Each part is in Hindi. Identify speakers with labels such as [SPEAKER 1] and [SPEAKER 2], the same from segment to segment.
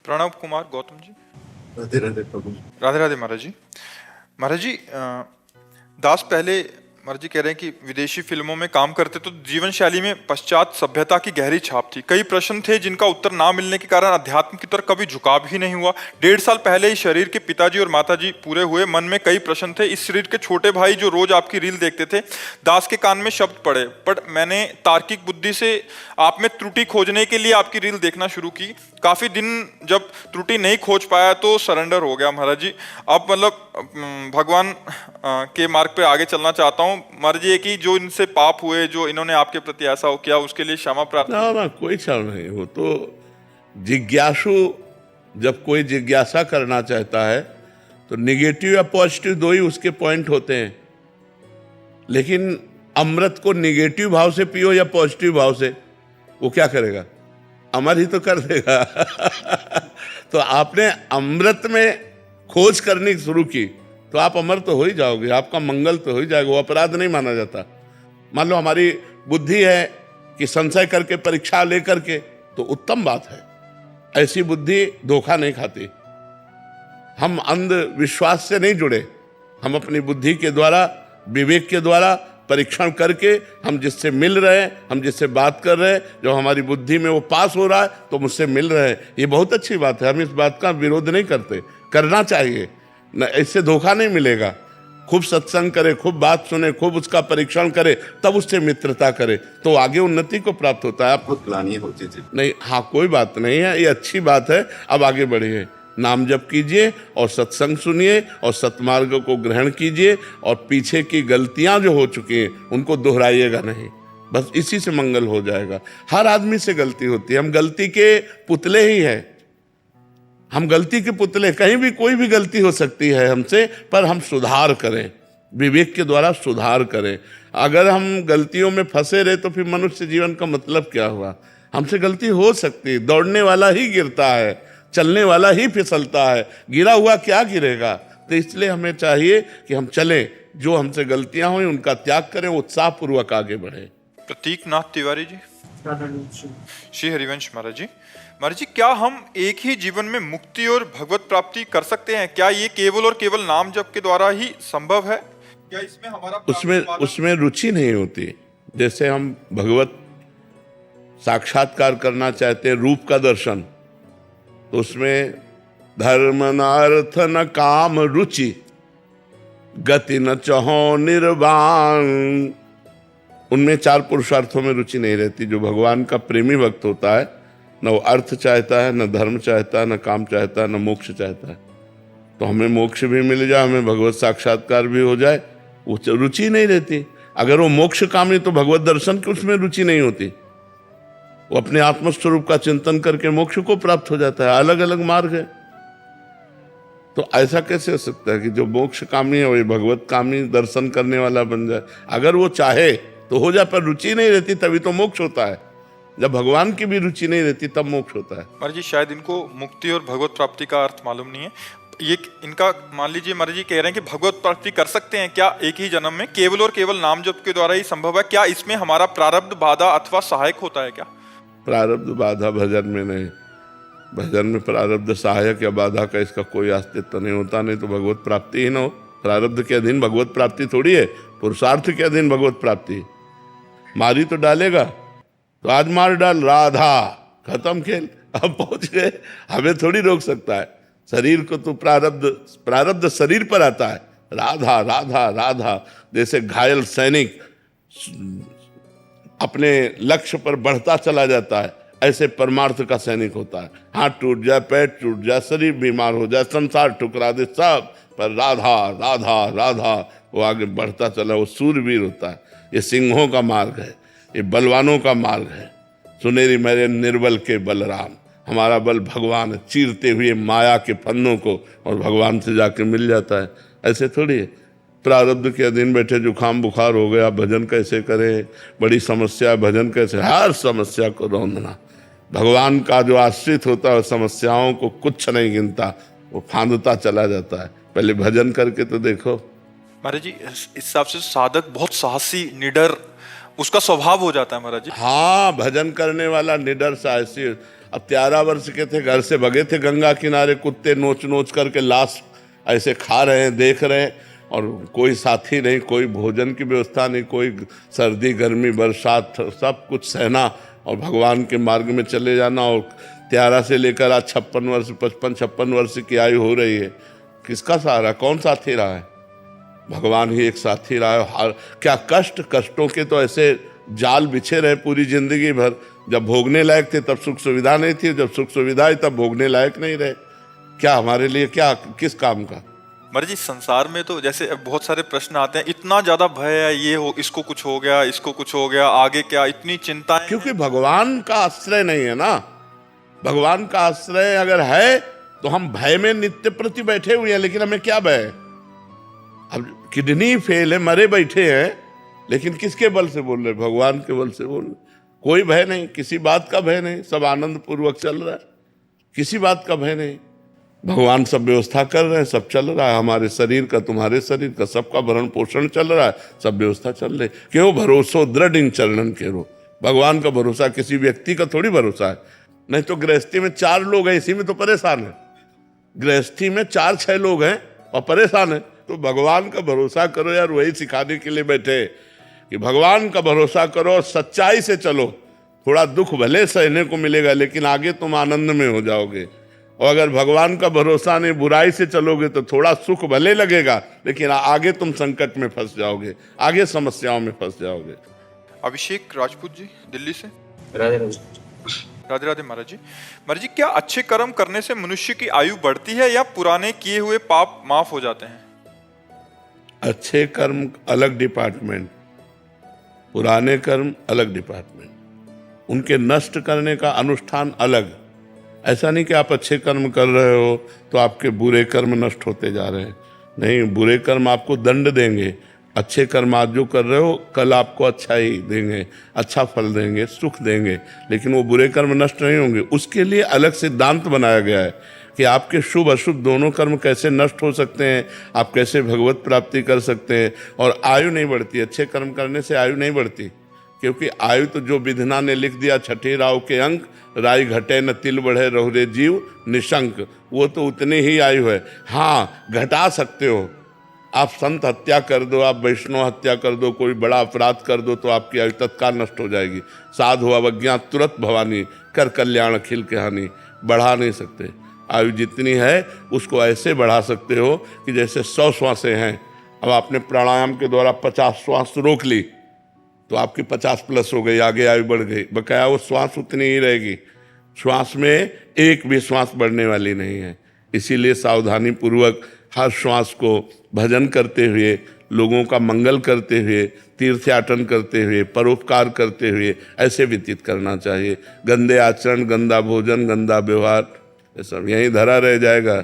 [SPEAKER 1] प्रणव कुमार गौतम जी।
[SPEAKER 2] राधे राधे प्रभु।
[SPEAKER 1] राधे राधे महाराज जी। महाराज जी, दास पहले महाराज जी कह रहे हैं कि विदेशी फिल्मों में काम करते तो जीवन शैली में पश्चात सभ्यता की गहरी छाप थी। कई प्रश्न थे जिनका उत्तर ना मिलने के कारण अध्यात्म की तरफ कभी झुकाव ही नहीं हुआ। 1.5 साल पहले ही शरीर के पिताजी और माताजी पूरे हुए। मन में कई प्रश्न थे। इस शरीर के छोटे भाई जो रोज आपकी रील देखते थे, दास के कान में शब्द पड़े, पर मैंने तार्किक बुद्धि से आप में त्रुटि खोजने के लिए आपकी रील देखना शुरू की। काफी दिन जब त्रुटि नहीं खोज पाया तो सरेंडर हो गया महाराज जी। अब मतलब भगवान के मार्ग पे आगे चलना चाहता हूँ महाराज जी। कि जो इनसे पाप हुए, जो इन्होंने आपके प्रति ऐसा हो किया, उसके लिए क्षमा प्रार्थना।
[SPEAKER 2] ना कोई क्षमा नहीं। हो तो जिज्ञासु जब कोई जिज्ञासा करना चाहता है तो निगेटिव या पॉजिटिव दो ही उसके पॉइंट होते हैं। लेकिन अमृत को निगेटिव भाव से पियो या पॉजिटिव भाव से, वो क्या करेगा? अमर ही तो कर देगा। तो आपने अमृत में खोज करनी शुरू की तो आप अमर तो हो ही जाओगे, आपका मंगल तो हो ही जाएगा। वो अपराध नहीं माना जाता। मान लो हमारी बुद्धि है कि संशय करके परीक्षा लेकर के, तो उत्तम बात है। ऐसी बुद्धि धोखा नहीं खाती। हम अंधविश्वास से नहीं जुड़े। हम अपनी बुद्धि के द्वारा, विवेक के द्वारा परीक्षण करके, हम जिससे मिल रहे हैं, हम जिससे बात कर रहे हैं, जो हमारी बुद्धि में वो पास हो रहा है तो मुझसे मिल रहे हैं, ये बहुत अच्छी बात है। हम इस बात का विरोध नहीं करते, करना चाहिए न। इससे धोखा नहीं मिलेगा। खूब सत्संग करे, खूब बात सुने, खूब उसका परीक्षण करे, तब उससे मित्रता करे तो आगे उन्नति को प्राप्त होता है।
[SPEAKER 3] बहुत ग्लानि होती थी।
[SPEAKER 2] नहीं, हाँ कोई बात नहीं है, ये अच्छी बात है। अब आगे बढ़िए, नाम जप कीजिए और सत्संग सुनिए और सत्मार्ग को ग्रहण कीजिए और पीछे की गलतियां जो हो चुकी हैं उनको दोहराइएगा नहीं। बस इसी से मंगल हो जाएगा। हर आदमी से गलती होती है। हम गलती के पुतले ही हैं। हम गलती के पुतले, कहीं भी कोई भी गलती हो सकती है हमसे, पर हम सुधार करें, विवेक के द्वारा सुधार करें। अगर हम गलतियों में फंसे रहे तो फिर मनुष्य जीवन का मतलब क्या हुआ? हमसे गलती हो सकती है। दौड़ने वाला ही गिरता है, चलने वाला ही फिसलता है, गिरा हुआ क्या गिरेगा? तो इसलिए हमें चाहिए कि हम चलें, जो हमसे गलतियां हुई उनका त्याग करें, उत्साहपूर्वक आगे बढ़े।
[SPEAKER 1] प्रतीक नाथ तिवारी जी। श्री हरिवंश महाराज जी। महाराज जी, क्या हम एक ही जीवन में मुक्ति और भगवत प्राप्ति कर सकते हैं? क्या ये केवल और केवल नाम जप के द्वारा ही संभव है? क्या इसमें हमारा
[SPEAKER 2] उसमें रुचि नहीं होती। जैसे हम भगवत साक्षात्कार करना चाहते हैं, रूप का दर्शन, तो उसमें धर्म न अर्थ न काम रुचि, गति न चहो निर्वाण, उनमें 4 पुरुषार्थों में रुचि नहीं रहती। जो भगवान का प्रेमी भक्त होता है, न वो अर्थ चाहता है, न धर्म चाहता है, न काम चाहता है, न मोक्ष चाहता है। तो हमें मोक्ष भी मिल जाए, हमें भगवत साक्षात्कार भी हो जाए, वो रुचि नहीं रहती। अगर वो मोक्ष कामी तो भगवत दर्शन की उसमें रुचि नहीं होती। वो अपने आत्मस्वरूप का चिंतन करके मोक्ष को प्राप्त हो जाता है। अलग अलग मार्ग है। तो ऐसा कैसे हो सकता है कि जो मोक्ष कामी है वही भगवत कामी दर्शन करने वाला बन जाए? अगर वो चाहे तो हो जाए, पर रुचि नहीं रहती तभी तो मोक्ष होता है। जब भगवान की भी रुचि नहीं रहती तब मोक्ष होता है।
[SPEAKER 1] महाराज जी, शायद इनको मुक्ति और भगवत प्राप्ति का अर्थ मालूम नहीं है। ये इनका मान लीजिए महाराज जी कह रहे हैं कि भगवत प्राप्ति कर सकते हैं क्या एक ही जन्म में, केवल और केवल नाम जप के द्वारा ही संभव है? क्या इसमें हमारा प्रारब्ध बाधा अथवा सहायक होता है क्या?
[SPEAKER 2] प्रारब्ध बाधा भजन में नहीं। भजन में प्रारब्ध सहायक या बाधा का इसका कोई अस्तित्व नहीं होता। नहीं तो भगवत प्राप्ति ही ना हो। प्रारब्ध के अधीन भगवत प्राप्ति थोड़ी है, पुरुषार्थ के अधीन भगवत प्राप्ति। मारी तो डालेगा, तो आज मार डाल, राधा, खत्म खेल, अब पहुंच गए। हमें थोड़ी रोक सकता है। शरीर को तो प्रारब्ध शरीर पर आता है। राधा राधा राधा, जैसे घायल सैनिक अपने लक्ष्य पर बढ़ता चला जाता है, ऐसे परमार्थ का सैनिक होता है। हाथ टूट जाए, पैर टूट जाए, शरीर बीमार हो जाए, संसार ठुकरा दे, सब पर राधा राधा राधा, वो आगे बढ़ता चला। वो सूरवीर होता है। ये सिंहों का मार्ग है, ये बलवानों का मार्ग है। सुनेरी मेरे निर्बल के बलराम, हमारा बल भगवान चीरते हुए माया के फन्नों को, और भगवान से जाके मिल जाता है। ऐसे थोड़ी है। प्रारब्ध के अधीन बैठे जुकाम बुखार हो गया, भजन कैसे करें, बड़ी समस्या है, भजन कैसे? हर समस्या को रौंदना। भगवान का जो आश्रित होता है समस्याओं को कुछ नहीं गिनता, वो फांदता चला जाता है। पहले भजन करके तो देखो।
[SPEAKER 1] महाराज जी, इस हिसाब से साधक बहुत साहसी, निडर उसका स्वभाव हो जाता है महाराज जी।
[SPEAKER 2] हाँ, भजन करने वाला निडर साहसी। अब 11 वर्ष के थे, घर से भगे थे गंगा किनारे, कुत्ते नोच नोच करके लाश ऐसे खा रहे हैं, देख रहे हैं, और कोई साथी नहीं, कोई भोजन की व्यवस्था नहीं, कोई सर्दी गर्मी बरसात सब कुछ सहना और भगवान के मार्ग में चले जाना। और 13 से लेकर आज 56 वर्ष 55-56 वर्ष की आयु हो रही है। किसका सहारा, कौन साथी रहा है? भगवान ही एक साथी रहा है। क्या कष्टों के तो ऐसे जाल बिछे रहे पूरी जिंदगी भर। जब भोगने लायक थे तब सुख सुविधा नहीं थी, जब सुख सुविधा आई तब भोगने लायक नहीं रहे। क्या हमारे लिए, क्या किस काम का?
[SPEAKER 1] महाराज जी, संसार में तो जैसे अब बहुत सारे प्रश्न आते हैं, इतना ज्यादा भय है, ये हो, इसको कुछ हो गया, इसको कुछ हो गया, आगे क्या, इतनी चिंताएं।
[SPEAKER 2] क्योंकि भगवान का आश्रय नहीं है ना। भगवान का आश्रय अगर है तो हम भय में नित्य प्रति बैठे हुए हैं, लेकिन हमें क्या भय? अब किडनी फेल है, मरे बैठे हैं, लेकिन किसके बल से बोल रहे? भगवान के बल से बोल रहे। कोई भय नहीं, किसी बात का भय नहीं, सब आनंद पूर्वक चल रहा है, किसी बात का भय नहीं। भगवान सब व्यवस्था कर रहे हैं, सब चल रहा है, हमारे शरीर का, तुम्हारे शरीर का, सबका भरण पोषण चल रहा है, सब व्यवस्था चल रही। क्यों? भरोसो दृढ़ इन चरणन के रो। भगवान का भरोसा किसी व्यक्ति का थोड़ी भरोसा है। नहीं तो गृहस्थी में 4 लोग हैं, इसी में तो परेशान है। गृहस्थी में 4-6 लोग हैं और परेशान है। तो भगवान का भरोसा करो यार, वही सिखाने के लिए बैठे कि भगवान का भरोसा करो, सच्चाई से चलो। थोड़ा दुख भले सहने को मिलेगा, लेकिन आगे तुम आनंद में हो जाओगे। और अगर भगवान का भरोसा नहीं, बुराई से चलोगे तो थोड़ा सुख भले लगेगा, लेकिन आगे तुम संकट में फंस जाओगे, आगे समस्याओं में फंस जाओगे।
[SPEAKER 1] अभिषेक राजपूत जी, दिल्ली से।
[SPEAKER 3] राधे राधे।
[SPEAKER 1] राधे राधे महाराज जी। महाराज जी, क्या अच्छे कर्म करने से मनुष्य की आयु बढ़ती है या पुराने किए हुए पाप माफ हो जाते हैं?
[SPEAKER 2] अच्छे कर्म अलग डिपार्टमेंट, पुराने कर्म अलग डिपार्टमेंट। उनके नष्ट करने का अनुष्ठान अलग। ऐसा नहीं कि आप अच्छे कर्म कर रहे हो तो आपके बुरे कर्म नष्ट होते जा रहे हैं। नहीं, बुरे कर्म आपको दंड देंगे। अच्छे कर्म आज जो कर रहे हो, कल आपको अच्छा ही देंगे, अच्छा फल देंगे, सुख देंगे, लेकिन वो बुरे कर्म नष्ट नहीं होंगे। उसके लिए अलग सिद्धांत बनाया गया है कि आपके शुभ अशुभ दोनों कर्म कैसे नष्ट हो सकते हैं, आप कैसे भगवत प्राप्ति कर सकते हैं। और आयु नहीं बढ़ती, अच्छे कर्म करने से आयु नहीं बढ़ती, क्योंकि आयु तो जो विधना ने लिख दिया, छठे राव के अंक, राय घटे न तिल बढ़े रहुरे जीव निशंक, वो तो उतनी ही आयु है। हाँ, घटा सकते हो आप, संत हत्या कर दो, आप वैष्णव हत्या कर दो, कोई बड़ा अपराध कर दो तो आपकी आयु तत्काल नष्ट हो जाएगी। साधु अवज्ञा तुरंत भवानी, कर कल्याण अखिल के हानि। बढ़ा नहीं सकते। आयु जितनी है उसको ऐसे बढ़ा सकते हो कि जैसे 100 श्वासें हैं, अब आपने प्राणायाम के द्वारा 50 श्वास रोक ली तो आपकी 50 प्लस हो गई, आगे आयु बढ़ गई। बकाया वो श्वास उतनी ही रहेगी। श्वास में एक भी श्वास बढ़ने वाली नहीं है। इसीलिए सावधानी पूर्वक हर श्वास को भजन करते हुए, लोगों का मंगल करते हुए, तीर्थयाटन करते हुए, परोपकार करते हुए ऐसे व्यतीत करना चाहिए। गंदे आचरण, गंदा भोजन, गंदा व्यवहार, ये सब यहीं धरा रह जाएगा।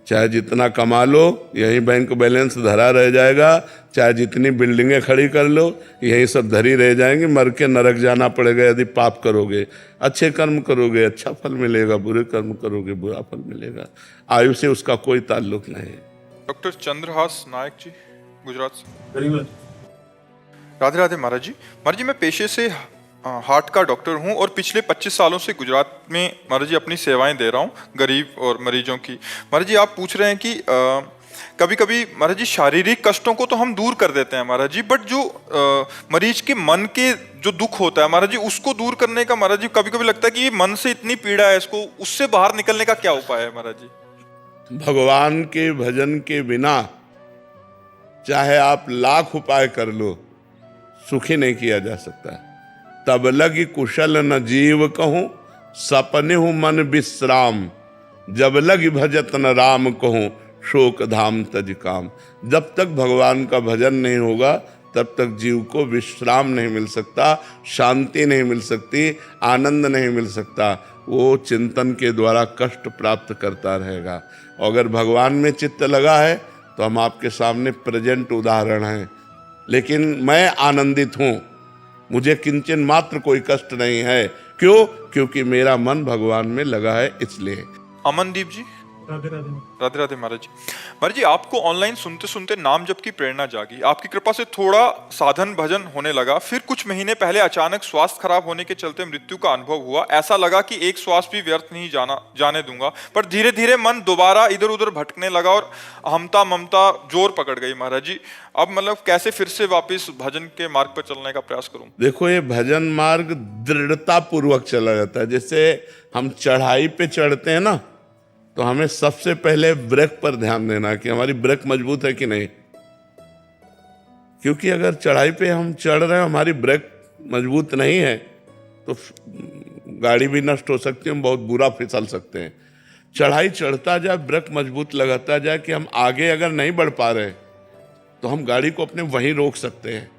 [SPEAKER 2] चाहे जितना कमा लो, यहीं बैंक बैलेंस धरा रह जाएगा। चाहे जितनी बिल्डिंगें खड़ी कर लो, यहीं सब धरी रह जाएंगी। मर के नरक जाना पड़ेगा यदि पाप करोगे। अच्छे कर्म करोगे अच्छा फल मिलेगा, बुरे कर्म करोगे बुरा फल मिलेगा। आयु से उसका कोई ताल्लुक नहीं है।
[SPEAKER 1] डॉक्टर चंद्रहास नायक जी, गुजरात से। राधे राधे महाराज जी। महाराज जी, मैं पेशे से हार्ट का डॉक्टर हूं और पिछले 25 सालों से गुजरात में महाराज जी अपनी सेवाएं दे रहा हूं गरीब और मरीजों की। महाराज जी, आप पूछ रहे हैं कि कभी कभी महाराज जी शारीरिक कष्टों को तो हम दूर कर देते हैं महाराज जी, बट जो मरीज के मन के जो दुख होता है महाराज जी, उसको दूर करने का महाराज जी कभी कभी लगता है कि ये मन से इतनी पीड़ा है, इसको उससे बाहर निकलने का क्या उपाय है महाराज जी?
[SPEAKER 2] भगवान के भजन के बिना चाहे आप लाख उपाय कर लो, सुखी नहीं किया जा सकता। तब लगी कुशल न जीव कहूं, सपने हूं मन विश्राम। जब लगी भजत न राम कहूं, शोक धाम तज काम। जब तक भगवान का भजन नहीं होगा तब तक जीव को विश्राम नहीं मिल सकता, शांति नहीं मिल सकती, आनंद नहीं मिल सकता। वो चिंतन के द्वारा कष्ट प्राप्त करता रहेगा। और अगर भगवान में चित्त लगा है तो हम आपके सामने प्रेजेंट उदाहरण हैं। लेकिन मैं आनंदित हूँ, मुझे किंचन मात्र कोई कष्ट नहीं है। क्यों? क्योंकि मेरा मन भगवान में लगा है, इसलिए।
[SPEAKER 1] अमनदीप जी,
[SPEAKER 3] राधे राधे।
[SPEAKER 1] राधे राधे महाराज जी। महाराज जी, आपको ऑनलाइन सुनते सुनते नाम जप की प्रेरणा जागी, आपकी कृपा से थोड़ा साधन भजन होने लगा, फिर कुछ महीने पहले अचानक स्वास्थ्य खराब होने के चलते मृत्यु का अनुभव हुआ। ऐसा लगा कि एक श्वास भी व्यर्थ नहीं जाने दूंगा, पर धीरे धीरे मन दोबारा इधर उधर भटकने लगा और अहमता ममता जोर पकड़ गई। महाराज जी, अब मतलब कैसे फिर से वापस भजन के मार्ग पर चलने का प्रयास करूं?
[SPEAKER 2] देखो, ये भजन मार्ग दृढ़ता पूर्वक चला जाता है। जैसे हम चढ़ाई पे चढ़ते हैं ना, तो हमें सबसे पहले ब्रेक पर ध्यान देना कि हमारी ब्रेक मजबूत है कि नहीं। क्योंकि अगर चढ़ाई पे हम चढ़ रहे हैं, हमारी ब्रेक मजबूत नहीं है, तो गाड़ी भी नष्ट हो सकती है, हम बहुत बुरा फिसल सकते हैं। चढ़ाई चढ़ता जाए, ब्रेक मजबूत लगाता जाए कि हम आगे अगर नहीं बढ़ पा रहे तो हम गाड़ी को अपने वहीं रोक सकते हैं।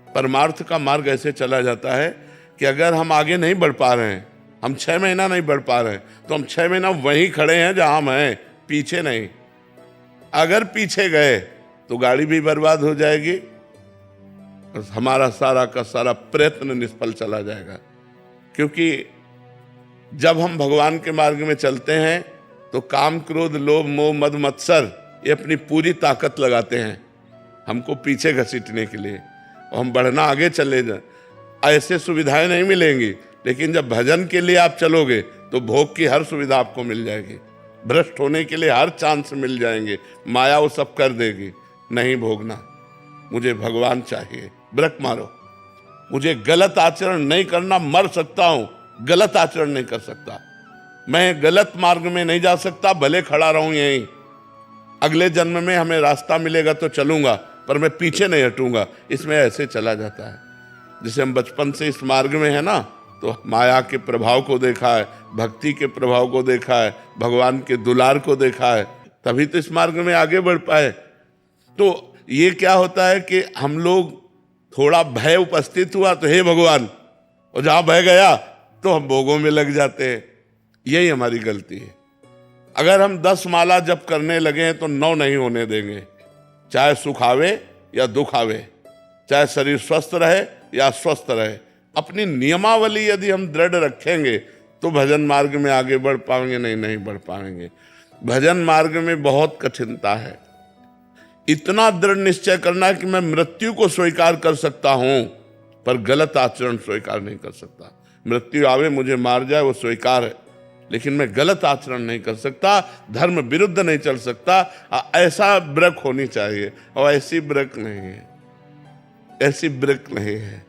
[SPEAKER 2] परमार्थ का मार्ग ऐसे चला जाता है कि अगर हम आगे नहीं बढ़ पा रहे हैं, हम 6 महीना नहीं बढ़ पा रहे हैं, तो हम 6 महीना वहीं खड़े हैं जहां हम हैं, पीछे नहीं। अगर पीछे गए तो गाड़ी भी बर्बाद हो जाएगी और हमारा सारा का सारा प्रयत्न निष्फल चला जाएगा। क्योंकि जब हम भगवान के मार्ग में चलते हैं तो काम, क्रोध, लोभ, मोह, मद, मत्सर ये अपनी पूरी ताकत लगाते हैं हमको पीछे घसीटने के लिए, और हम बढ़ना आगे चले जाए। ऐसे सुविधाएं नहीं मिलेंगी, लेकिन जब भजन के लिए आप चलोगे तो भोग की हर सुविधा आपको मिल जाएगी, भ्रष्ट होने के लिए हर चांस मिल जाएंगे, माया वो सब कर देगी। नहीं भोगना, मुझे भगवान चाहिए, ब्रेक मारो। मुझे गलत आचरण नहीं करना, मर सकता हूं, गलत आचरण नहीं कर सकता, मैं गलत मार्ग में नहीं जा सकता, भले खड़ा रहूं यहीं। अगले जन्म में हमें रास्ता मिलेगा तो चलूंगा, पर मैं पीछे नहीं हटूंगा। इसमें ऐसे चला जाता है। जैसे हम बचपन से इस मार्ग में है ना, तो माया के प्रभाव को देखा है, भक्ति के प्रभाव को देखा है, भगवान के दुलार को देखा है, तभी तो इस मार्ग में आगे बढ़ पाए। तो ये क्या होता है कि हम लोग थोड़ा भय उपस्थित हुआ तो हे भगवान, और जहां भय गया तो हम भोगों में लग जाते हैं। यही हमारी गलती है। अगर हम 10 माला जप करने लगे हैं तो 9 नहीं होने देंगे, चाहे सुख आवे या दुख आवे, चाहे शरीर स्वस्थ रहे या अस्वस्थ रहे। अपनी नियमावली यदि हम दृढ़ रखेंगे तो भजन मार्ग में आगे बढ़ पाएंगे, नहीं बढ़ पाएंगे। भजन मार्ग में बहुत कठिनता है। इतना दृढ़ निश्चय करना है कि मैं मृत्यु को स्वीकार कर सकता हूं, पर गलत आचरण स्वीकार नहीं कर सकता। मृत्यु आवे, मुझे मार जाए, वो स्वीकार है, लेकिन मैं गलत आचरण नहीं कर सकता, धर्म विरुद्ध नहीं चल सकता। ऐसा ब्रेक होनी चाहिए, और ऐसी ब्रेक नहीं है, ऐसी ब्रेक नहीं है।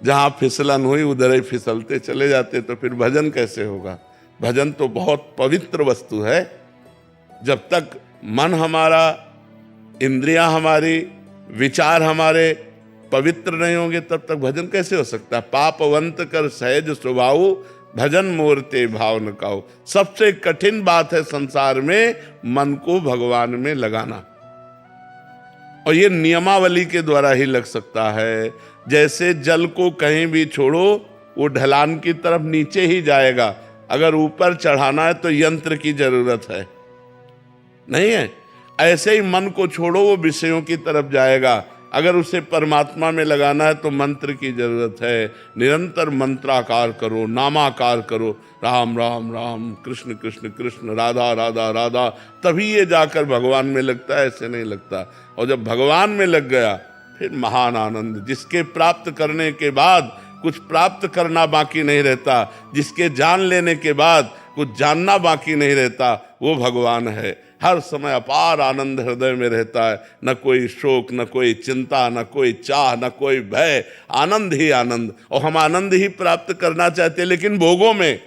[SPEAKER 2] जहां फिसलन हुई उधर ही फिसलते चले जाते, तो फिर भजन कैसे होगा? भजन तो बहुत पवित्र वस्तु है। जब तक मन हमारा, इंद्रियां हमारी, विचार हमारे पवित्र नहीं होंगे, तब तक भजन कैसे हो सकता है? पापवंत कर सहज स्वभाव, भजन मूर्ते भाव न काऊ। सबसे कठिन बात है संसार में मन को भगवान में लगाना, और ये नियमावली के द्वारा ही लग सकता है। जैसे जल को कहीं भी छोड़ो, वो ढलान की तरफ नीचे ही जाएगा। अगर ऊपर चढ़ाना है तो यंत्र की जरूरत है, नहीं है? ऐसे ही मन को छोड़ो, वो विषयों की तरफ जाएगा। अगर उसे परमात्मा में लगाना है तो मंत्र की जरूरत है। निरंतर मंत्राकार करो, नामाकार करो, राम राम राम, कृष्ण कृष्ण कृष्ण, राधा राधा राधा, तभी ये जाकर भगवान में लगता है, ऐसे नहीं लगता। और जब भगवान में लग गया फिर महान आनंद, जिसके प्राप्त करने के बाद कुछ प्राप्त करना बाकी नहीं रहता, जिसके जान लेने के बाद कुछ जानना बाकी नहीं रहता, वो भगवान है। हर समय अपार आनंद हृदय में रहता है, न कोई शोक, न कोई चिंता, न कोई चाह, न कोई भय, आनंद ही आनंद। और हम आनंद ही प्राप्त करना चाहते हैं, लेकिन भोगों में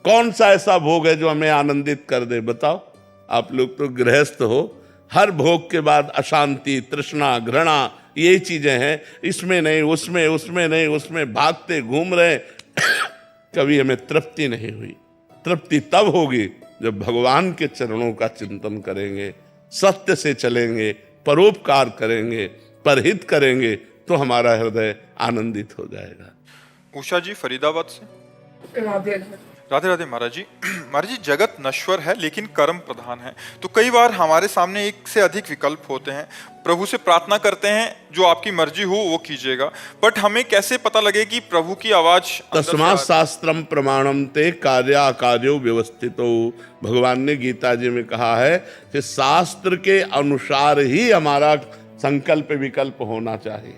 [SPEAKER 2] कौन सा ऐसा भोग है जो हमें आनंदित कर दे? बताओ। आप लोग तो गृहस्थ हो, हर भोग के बाद अशांति, तृष्णा, घृणा, यही चीजें हैं। इसमें नहीं, उसमें, उसमें नहीं, उसमें भागते घूम रहे कभी हमें तृप्ति नहीं हुई। तृप्ति तब होगी जब भगवान के चरणों का चिंतन करेंगे, सत्य से चलेंगे, परोपकार करेंगे, परहित करेंगे, तो हमारा हृदय आनंदित हो जाएगा।
[SPEAKER 1] उषा जी फरीदाबाद से।
[SPEAKER 4] राधे
[SPEAKER 1] राधे राधे महाराज जी। महाराज जी, जगत नश्वर है लेकिन कर्म प्रधान है, तो कई बार हमारे सामने एक से अधिक विकल्प होते हैं। प्रभु से प्रार्थना करते हैं जो आपकी मर्जी हो वो कीजिएगा, बट हमें कैसे पता लगे कि प्रभु की आवाज अंदर से आ
[SPEAKER 2] तस्मात्
[SPEAKER 1] रही है?
[SPEAKER 2] शास्त्रम प्रमाणम ते कार्य अकार्यो व्यवस्थितो। भगवान ने गीता जी में कहा है कि शास्त्र के अनुसार ही हमारा संकल्प विकल्प होना चाहिए।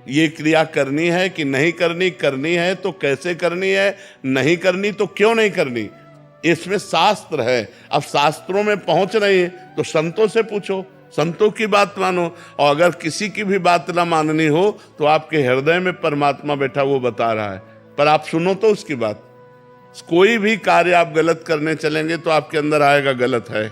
[SPEAKER 2] ये क्रिया करनी है कि नहीं करनी, करनी है तो कैसे करनी है, नहीं करनी तो क्यों नहीं करनी, इसमें शास्त्र है। अब शास्त्रों में पहुंच रही है तो संतों से पूछो, संतों की बात मानो। और अगर किसी की भी बात ना माननी हो तो आपके हृदय में परमात्मा बैठा वो बता रहा है, पर आप सुनो तो उसकी बात। कोई भी कार्य आप गलत करने चलेंगे तो आपके अंदर आएगा गलत है,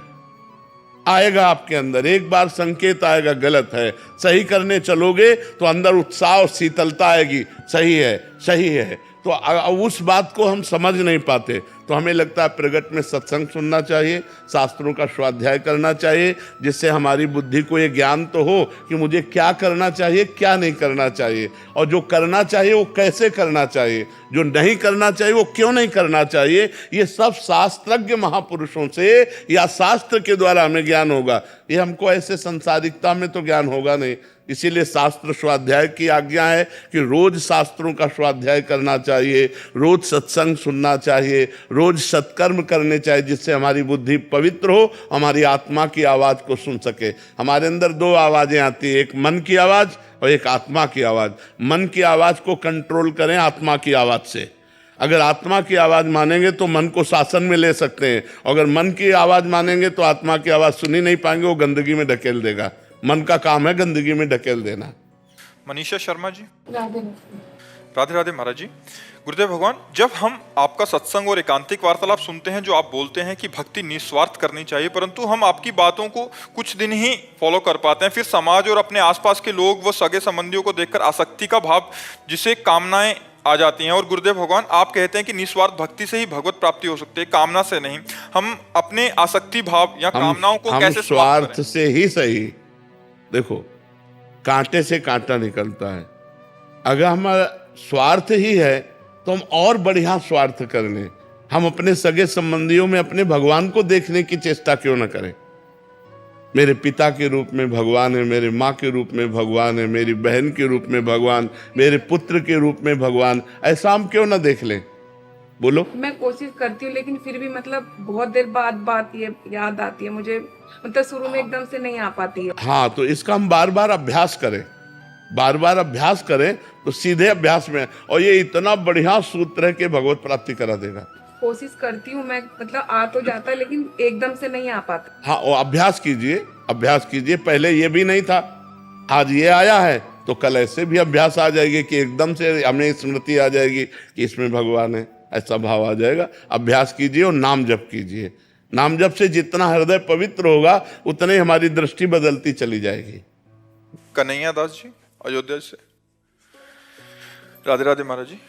[SPEAKER 2] आएगा आपके अंदर एक बार संकेत आएगा गलत है। सही करने चलोगे तो अंदर उत्साह और शीतलता आएगी, सही है सही है। तो उस बात को हम समझ नहीं पाते, तो हमें लगता है प्रगट में सत्संग सुनना चाहिए, शास्त्रों का स्वाध्याय करना चाहिए, जिससे हमारी बुद्धि को ये ज्ञान तो हो कि मुझे क्या करना चाहिए क्या नहीं करना चाहिए, और जो करना चाहिए वो कैसे करना चाहिए, जो नहीं करना चाहिए वो क्यों नहीं करना चाहिए। ये सब शास्त्रज्ञ महापुरुषों से या शास्त्र के द्वारा हमें ज्ञान होगा। ये हमको ऐसे संसारिकता में तो ज्ञान होगा नहीं। इसीलिए शास्त्र स्वाध्याय की आज्ञा है कि रोज शास्त्रों का स्वाध्याय करना चाहिए, रोज सत्संग सुनना चाहिए, रोज सत्कर्म करने चाहिए, जिससे हमारी बुद्धि पवित्र हो, हमारी आत्मा की आवाज को सुन सके। हमारे अंदर दो आवाजें आती है, एक मन की आवाज और एक आत्मा की आवाज। मन की आवाज को कंट्रोल करें आत्मा की आवाज से। अगर आत्मा की आवाज मानेंगे तो मन को शासन में ले सकते हैं, अगर मन की आवाज मानेंगे तो आत्मा की आवाज सुनी नहीं पाएंगे, वो गंदगी में ढकेल देगा। मन का काम है गंदगी में ढकेल देना।
[SPEAKER 1] मनीषा शर्मा जी।
[SPEAKER 3] राधे
[SPEAKER 1] राधे राधे महाराज जी। गुरुदेव भगवान, जब हम आपका सत्संग और एकांतिक वार्तालाप सुनते हैं, जो आप बोलते हैं कि भक्ति निस्वार्थ करनी चाहिए, परंतु हम आपकी बातों को कुछ दिन ही फॉलो कर पाते हैं, फिर समाज और अपने आसपास के लोग व सगे संबंधियों को देखकर आसक्ति का भाव, जिसे कामनाएं आ जाती हैं। और गुरुदेव भगवान, आप कहते हैं कि निस्वार्थ भक्ति से ही भगवत प्राप्ति हो सकती है, कामना से नहीं। हम अपने आसक्ति भाव या कामनाओं को कैसे समाप्त
[SPEAKER 2] स्वार्थ
[SPEAKER 1] करें?
[SPEAKER 2] से ही सही। देखो, कांटे से कांटा निकलता है। अगर हमारा स्वार्थ ही है तो हम और बढ़िया स्वार्थ कर लें। हम अपने सगे संबंधियों में अपने भगवान को देखने की चेष्टा क्यों न करें। मेरे पिता के रूप में भगवान है, मेरे माँ के रूप में भगवान है, मेरी बहन के रूप में भगवान, मेरे पुत्र के रूप में भगवान, ऐसा हम क्यों ना देख लें। बोलो।
[SPEAKER 3] मैं कोशिश करती हूँ, लेकिन फिर भी मतलब बहुत देर बाद बात ये याद आती है मुझे, मतलब शुरू में एकदम से नहीं आ पाती है।
[SPEAKER 2] हाँ, तो इसका हम बार बार अभ्यास करें, बार बार अभ्यास करें तो सीधे अभ्यास में, और ये इतना बढ़िया सूत्र है कि भगवत प्राप्ति करा देगा।
[SPEAKER 3] कोशिश करती हूँ मैं, मतलब आ तो जाता है लेकिन एकदम से नहीं आ पाता।
[SPEAKER 2] हाँ, और अभ्यास कीजिए, अभ्यास कीजिए। पहले ये भी नहीं था, आज ये आया है तो कल ऐसे भी अभ्यास आ जाएगी कि एकदम से हमें स्मृति आ जाएगी कि इसमें भगवान है, ऐसा भाव आ जाएगा। अभ्यास कीजिए और नाम जप कीजिए। नाम जप से जितना हृदय पवित्र होगा उतने ही हमारी दृष्टि बदलती चली जाएगी।
[SPEAKER 1] कन्हैया दास जी अयोध्या से। राधे राधे महाराज जी।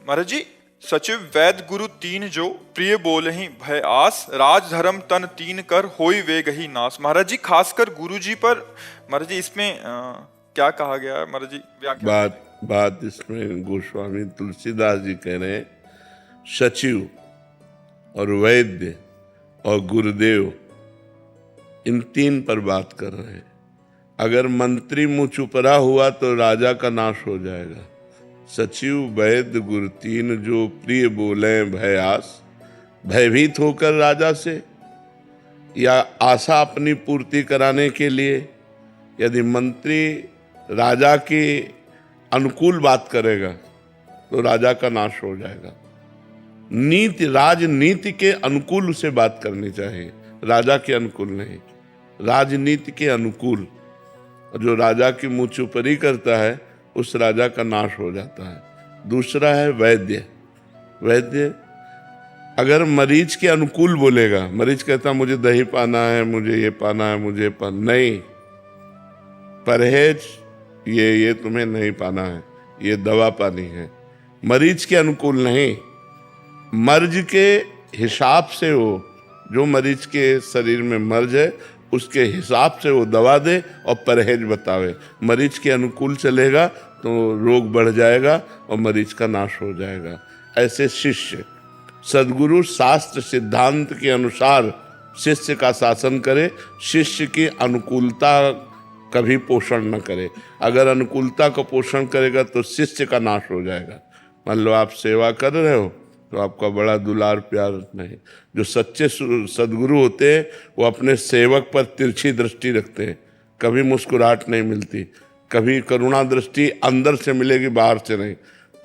[SPEAKER 1] महाराज जी, सचिव वैद गुरु तीन जो प्रिय बोलहि भय आस, राज धर्म तन तीन कर होई वेग ही नास। महाराज जी, खासकर गुरु जी पर महाराज जी इसमें क्या कहा गया है महाराज जी? व्याख्या
[SPEAKER 2] बात इसमें गोस्वामी तुलसीदास जी कह रहे हैं, सचिव और वैद्य और गुरुदेव, इन तीन पर बात कर रहे हैं। अगर मंत्री मुंह चुपरा हुआ तो राजा का नाश हो जाएगा। सचिव वैद्य गुरु तीन जो प्रिय बोले भय आस, भयभीत होकर राजा से या आशा अपनी पूर्ति कराने के लिए। यदि मंत्री राजा के अनुकूल बात करेगा तो राजा का नाश हो जाएगा। नीति, राजनीति के अनुकूल उसे बात करनी चाहिए, राजा के अनुकूल नहीं, राजनीति के अनुकूल। जो राजा की मुंह चुपरी करता है उस राजा का नाश हो जाता है। दूसरा है वैद्य। वैद्य अगर मरीज के अनुकूल बोलेगा, मरीज कहता मुझे दही पाना है, मुझे ये पाना है, मुझे नहीं, परहेज ये तुम्हें नहीं पाना है, ये दवा पानी है। मरीज के अनुकूल नहीं, मर्ज के हिसाब से हो, जो मरीज के शरीर में मर्ज है उसके हिसाब से वो दवा दे और परहेज बतावे। मरीज के अनुकूल चलेगा तो रोग बढ़ जाएगा और मरीज का नाश हो जाएगा। ऐसे शिष्य, सद्गुरु शास्त्र सिद्धांत के अनुसार शिष्य का शासन करे, शिष्य की अनुकूलता कभी पोषण न करे। अगर अनुकूलता को पोषण करेगा तो शिष्य का नाश हो जाएगा। मान लो आप सेवा कर रहे हो तो आपका बड़ा दुलार प्यार नहीं। जो सच्चे सद्गुरु होते हैं वो अपने सेवक पर तिरछी दृष्टि रखते हैं, कभी मुस्कुराहट नहीं मिलती, कभी करुणा दृष्टि अंदर से मिलेगी, बाहर से नहीं।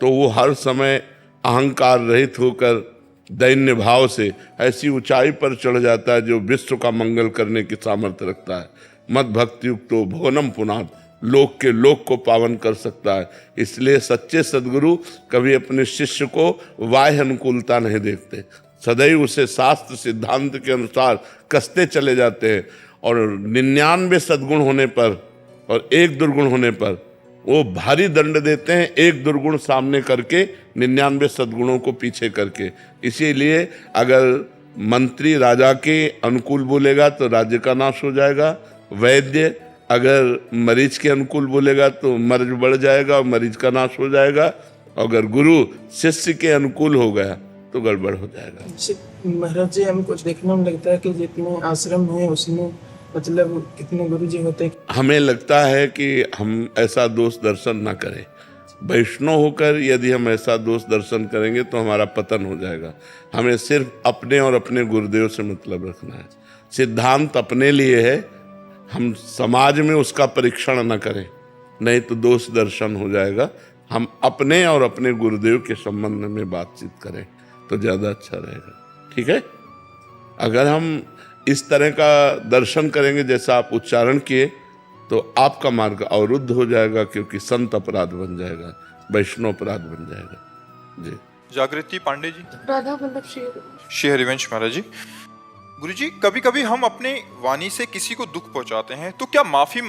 [SPEAKER 2] तो वो हर समय अहंकार रहित होकर दैन्य भाव से ऐसी ऊंचाई पर चढ़ जाता है जो विश्व का मंगल करने की सामर्थ्य रखता है। मद भक्ति युक्तो भुवनम पुनाद, लोक के लोक को पावन कर सकता है। इसलिए सच्चे सद्गुरु कभी अपने शिष्य को बाह्य अनुकूलता नहीं देखते, सदैव उसे शास्त्र सिद्धांत के अनुसार कसते चले जाते हैं। और 99 सद्गुण होने पर और 1 दुर्गुण होने पर वो भारी दंड देते हैं, 1 दुर्गुण सामने करके 99 सद्गुणों को पीछे करके। इसीलिए अगर मंत्री राजा के अनुकूल बोलेगा तो राज्य का नाश हो जाएगा, वैद्य अगर मरीज के अनुकूल बोलेगा तो मर्ज बढ़ जाएगा और मरीज का नाश हो जाएगा, अगर गुरु शिष्य के अनुकूल हो गया तो गड़बड़ हो जाएगा।
[SPEAKER 4] महाराज जी, हमको देखने में लगता है कि जितने आश्रम हैं उसमें मतलब कितने गुरुजी होते हैं।
[SPEAKER 2] हमें लगता है कि हम ऐसा दोष दर्शन ना करें। वैष्णव होकर यदि हम ऐसा दोष दर्शन करेंगे तो हमारा पतन हो जाएगा। हमें सिर्फ अपने और अपने गुरुदेव से मतलब रखना है। सिद्धांत अपने लिए है, हम समाज में उसका परीक्षण न करें, नहीं तो दोष दर्शन हो जाएगा। हम अपने और अपने गुरुदेव के संबंध में बातचीत करें तो ज़्यादा अच्छा रहेगा। ठीक है, अगर हम इस तरह का दर्शन करेंगे जैसा आप उच्चारण किए तो आपका मार्ग अवरुद्ध हो जाएगा, क्योंकि संत अपराध बन जाएगा, वैष्णव अपराध बन जाएगा। जी।
[SPEAKER 1] जागृति पांडे जी।
[SPEAKER 3] राधा वल्लभ
[SPEAKER 1] श्री हरिवंश महाराज जी। गुरुजी, कभी कभी हम अपने वाणी से किसी को दुख पहुंचाते हैं, तो क्या माफी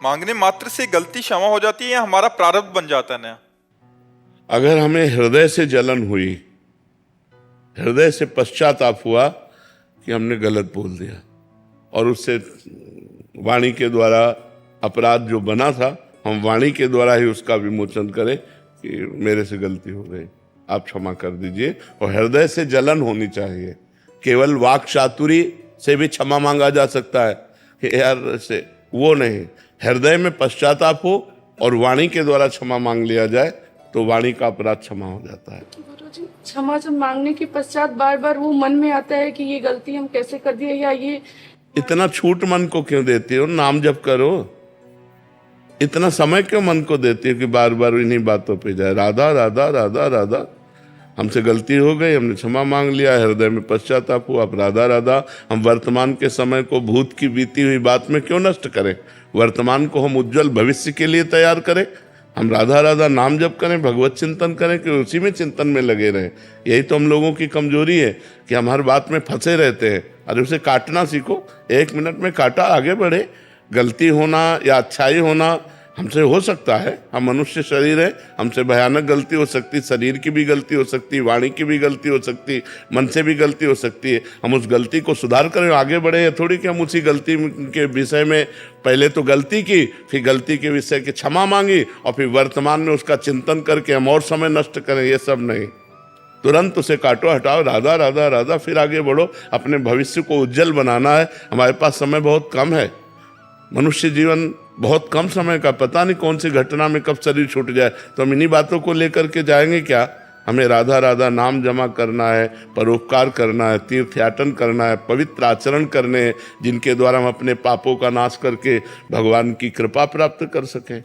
[SPEAKER 1] मांगने मात्र से गलती क्षमा हो जाती है या हमारा प्रारब्ध बन जाता है नया?
[SPEAKER 2] अगर हमें हृदय से जलन हुई, हृदय से पश्चाताप हुआ कि हमने गलत बोल दिया और उससे वाणी के द्वारा अपराध जो बना था, हम वाणी के द्वारा ही उसका विमोचन करें कि मेरे से गलती हो गई, आप क्षमा कर दीजिए। और हृदय से जलन होनी चाहिए। केवल वाक चातुरी से भी क्षमा मांगा जा सकता है कि यार से, वो नहीं, हृदय में पश्चाताप हो और वाणी के द्वारा क्षमा मांग लिया जाए तो वाणी का अपराध क्षमा हो जाता है।
[SPEAKER 3] क्षमा जब मांगने के पश्चात बार बार वो मन में आता है कि ये गलती हम कैसे कर दिए, या ये
[SPEAKER 2] इतना छूट मन को क्यों देती हो? नाम जप करो। इतना समय क्यों मन को देती हो कि बार बार इन्हीं बातों पे जाए? राधा राधा राधा राधा, हमसे गलती हो गई, हमने क्षमा मांग लिया, हृदय में पश्चाताप हुआ, अब राधा राधा। हम वर्तमान के समय को भूत की बीती हुई बात में क्यों नष्ट करें? वर्तमान को हम उज्जवल भविष्य के लिए तैयार करें। हम राधा राधा नाम जप करें, भगवत चिंतन करें, कि उसी में चिंतन में लगे रहें। यही तो हम लोगों की कमजोरी है कि हम हर बात में फंसे रहते हैं। अरे उसे काटना सीखो, 1 मिनट में काटा, आगे बढ़े। गलती होना या अच्छाई होना हमसे हो सकता है, हम मनुष्य शरीर है, हमसे भयानक गलती हो सकती, शरीर की भी गलती हो सकती, वाणी की भी गलती हो सकती, मन से भी गलती हो सकती है। हम उस गलती को सुधार करें, आगे बढ़े। या थोड़ी कि हम उसी गलती के विषय में पहले तो गलती की, फिर गलती के विषय की क्षमा मांगी और फिर वर्तमान में उसका चिंतन करके हम और समय नष्ट करें। ये सब नहीं, तुरंत उसे काटो, हटाओ, राधा राधा राधा, फिर आगे बढ़ो। अपने भविष्य को उज्जवल बनाना है। हमारे पास समय बहुत कम है, मनुष्य जीवन बहुत कम समय का, पता नहीं कौन सी घटना में कब शरीर छूट जाए। तो हम इन्हीं बातों को लेकर के जाएंगे क्या? हमें राधा राधा नाम जमा करना है, परोपकार करना है, तीर्थयाटन करना है, पवित्र आचरण करने हैं, जिनके द्वारा हम अपने पापों का नाश करके भगवान की कृपा प्राप्त कर सकें।